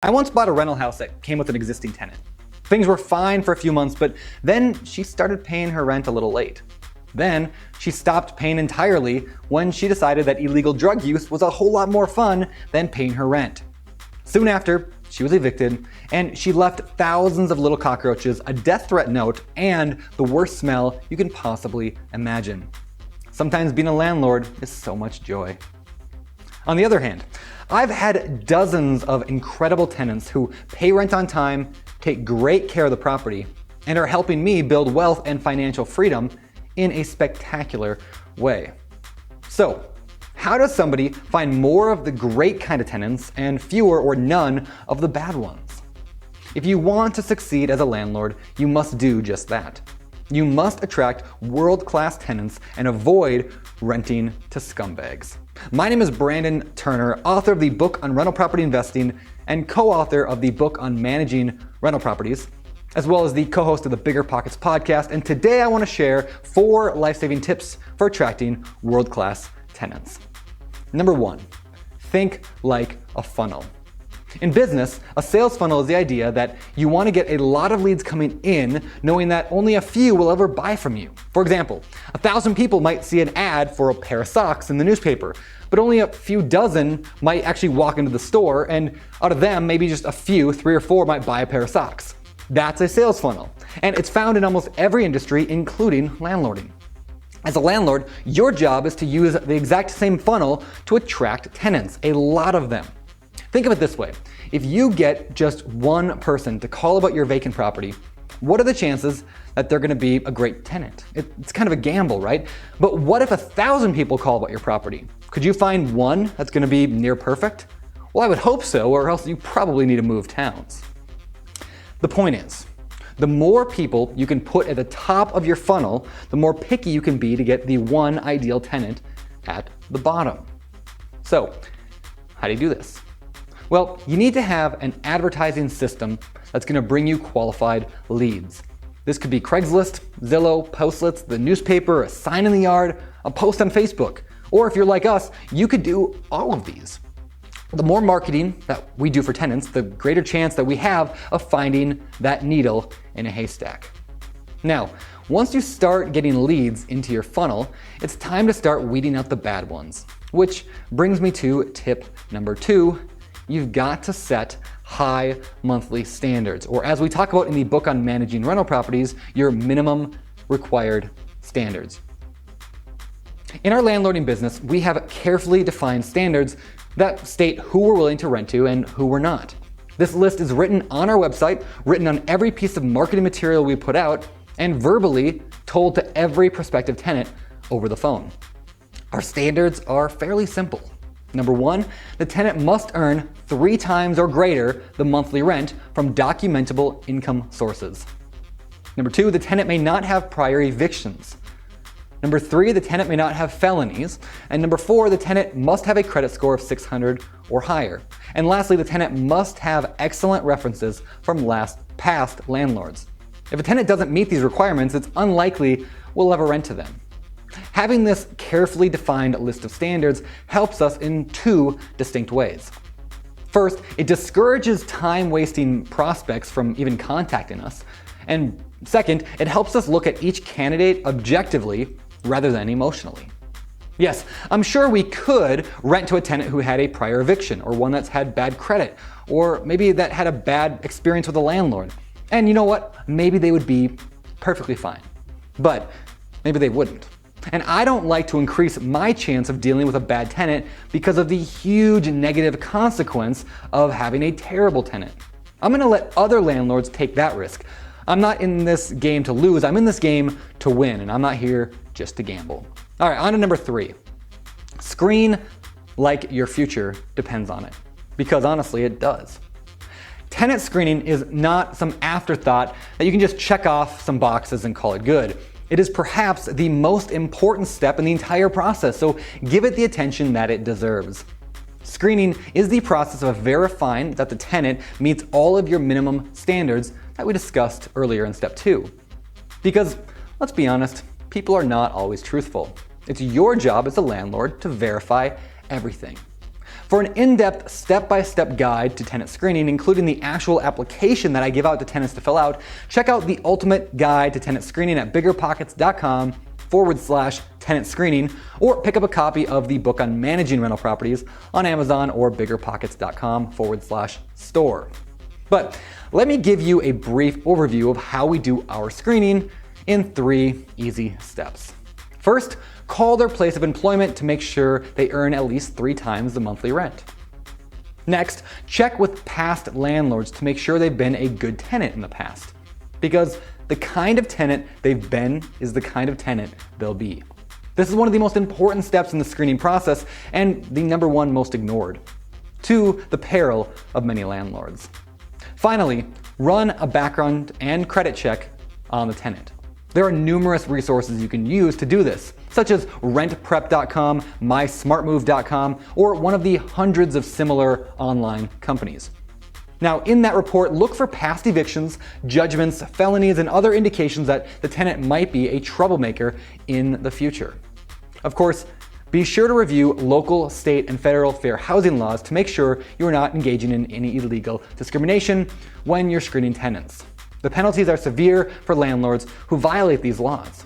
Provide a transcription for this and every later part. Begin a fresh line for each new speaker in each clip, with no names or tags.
I once bought a rental house that came with an existing tenant. Things were fine for a few months, but then she started paying her rent a little late. Then she stopped paying entirely when she decided that illegal drug use was a whole lot more fun than paying her rent. Soon after, she was evicted, and she left thousands of little cockroaches, a death threat note, and the worst smell you can possibly imagine. Sometimes being a landlord is so much joy. On the other hand, I've had dozens of incredible tenants who pay rent on time, take great care of the property, and are helping me build wealth and financial freedom in a spectacular way. So, how does somebody find more of the great kind of tenants and fewer or none of the bad ones? If you want to succeed as a landlord, you must do just that. You must attract world-class tenants and avoid renting to scumbags. My name is Brandon Turner, author of the book on rental property investing and co-author of the book on managing rental properties, as well as the co-host of the Bigger Pockets podcast. And today I want to share 4 life-saving tips for attracting world-class tenants. Number 1, think like a funnel. In business, a sales funnel is the idea that you want to get a lot of leads coming in, knowing that only a few will ever buy from you. For example, 1,000 people might see an ad for a pair of socks in the newspaper, but only a few dozen might actually walk into the store, and out of them, maybe just a few, 3 or 4, might buy a pair of socks. That's a sales funnel, and it's found in almost every industry, including landlording. As a landlord, your job is to use the exact same funnel to attract tenants, a lot of them. Think of it this way. If you get just one person to call about your vacant property, what are the chances that they're going to be a great tenant? It's kind of a gamble, right? But what if 1,000 people call about your property? Could you find one that's going to be near perfect? Well, I would hope so, or else you probably need to move towns. The point is, the more people you can put at the top of your funnel, the more picky you can be to get the one ideal tenant at the bottom. So, how do you do this? Well, you need to have an advertising system that's going to bring you qualified leads. This could be Craigslist, Zillow, Postlets, the newspaper, a sign in the yard, a post on Facebook. Or if you're like us, you could do all of these. The more marketing that we do for tenants, the greater chance that we have of finding that needle in a haystack. Now, once you start getting leads into your funnel, it's time to start weeding out the bad ones. Which brings me to tip number 2. You've got to set high monthly standards, or as we talk about in the book on managing rental properties, your minimum required standards. In our landlording business, we have carefully defined standards that state who we're willing to rent to and who we're not. This list is written on our website, written on every piece of marketing material we put out, and verbally told to every prospective tenant over the phone. Our standards are fairly simple. Number 1, the tenant must earn 3 times or greater the monthly rent from documentable income sources. Number 2, the tenant may not have prior evictions. Number 3, the tenant may not have felonies. And number 4, the tenant must have a credit score of 600 or higher. And lastly, the tenant must have excellent references from past landlords. If a tenant doesn't meet these requirements, it's unlikely we'll ever rent to them. Having this carefully defined list of standards helps us in 2 distinct ways. First, it discourages time-wasting prospects from even contacting us. And second, it helps us look at each candidate objectively rather than emotionally. Yes, I'm sure we could rent to a tenant who had a prior eviction, or one that's had bad credit, or maybe that had a bad experience with a landlord. And you know what? Maybe they would be perfectly fine. But maybe they wouldn't. And I don't like to increase my chance of dealing with a bad tenant because of the huge negative consequence of having a terrible tenant. I'm going to let other landlords take that risk. I'm not in this game to lose, I'm in this game to win, and I'm not here just to gamble. All right, on to number 3. Screen like your future depends on it. Because honestly, it does. Tenant screening is not some afterthought that you can just check off some boxes and call it good. It is perhaps the most important step in the entire process, so give it the attention that it deserves. Screening is the process of verifying that the tenant meets all of your minimum standards that we discussed earlier in step 2. Because, let's be honest, people are not always truthful. It's your job as a landlord to verify everything. For an in-depth, step-by-step guide to tenant screening, including the actual application that I give out to tenants to fill out, check out the ultimate guide to tenant screening at biggerpockets.com/tenant screening, or pick up a copy of the book on managing rental properties on Amazon or biggerpockets.com/store. But let me give you a brief overview of how we do our screening in 3 easy steps. First, call their place of employment to make sure they earn at least 3 times the monthly rent. Next, check with past landlords to make sure they've been a good tenant in the past, because the kind of tenant they've been is the kind of tenant they'll be. This is one of the most important steps in the screening process and the number one most ignored, to the peril of many landlords. Finally, run a background and credit check on the tenant. There are numerous resources you can use to do this, such as rentprep.com, mysmartmove.com, or one of the hundreds of similar online companies. Now, in that report, look for past evictions, judgments, felonies, and other indications that the tenant might be a troublemaker in the future. Of course, be sure to review local, state, and federal fair housing laws to make sure you are not engaging in any illegal discrimination when you're screening tenants. The penalties are severe for landlords who violate these laws.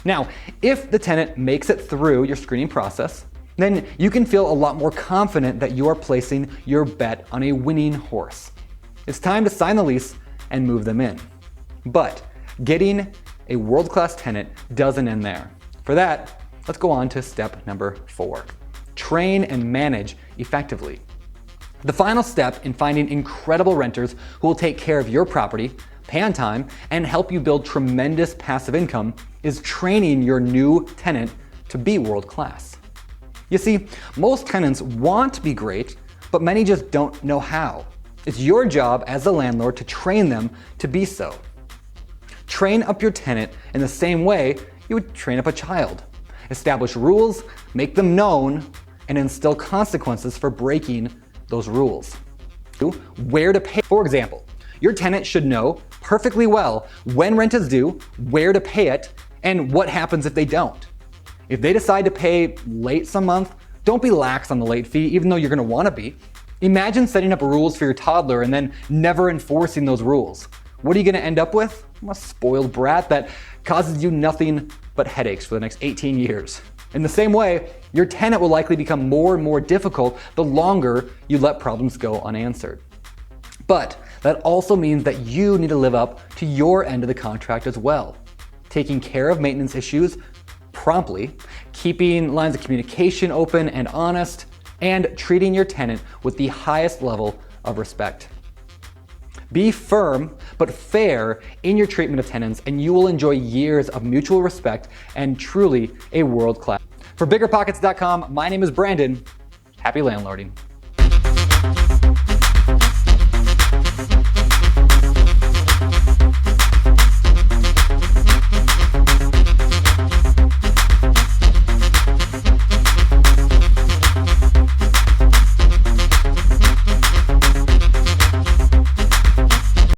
Now, if the tenant makes it through your screening process, then you can feel a lot more confident that you are placing your bet on a winning horse. It's time to sign the lease and move them in. But getting a world-class tenant doesn't end there. For that, let's go on to step number 4. Train and manage effectively. The final step in finding incredible renters who will take care of your property, pay on time, and help you build tremendous passive income is training your new tenant to be world-class. You see, most tenants want to be great, but many just don't know how. It's your job as a landlord to train them to be so. Train up your tenant in the same way you would train up a child. Establish rules, make them known, and instill consequences for breaking those rules. Where to pay. For example, your tenant should know perfectly well when rent is due, where to pay it, and what happens if they don't. If they decide to pay late some month, don't be lax on the late fee, even though you're gonna wanna be. Imagine setting up rules for your toddler and then never enforcing those rules. What are you gonna end up with? A spoiled brat that causes you nothing but headaches for the next 18 years. In the same way, your tenant will likely become more and more difficult the longer you let problems go unanswered. But that also means that you need to live up to your end of the contract as well. Taking care of maintenance issues promptly, keeping lines of communication open and honest, and treating your tenant with the highest level of respect. Be firm but fair in your treatment of tenants, and you will enjoy years of mutual respect and truly a world-class. For biggerpockets.com, my name is Brandon. Happy landlording.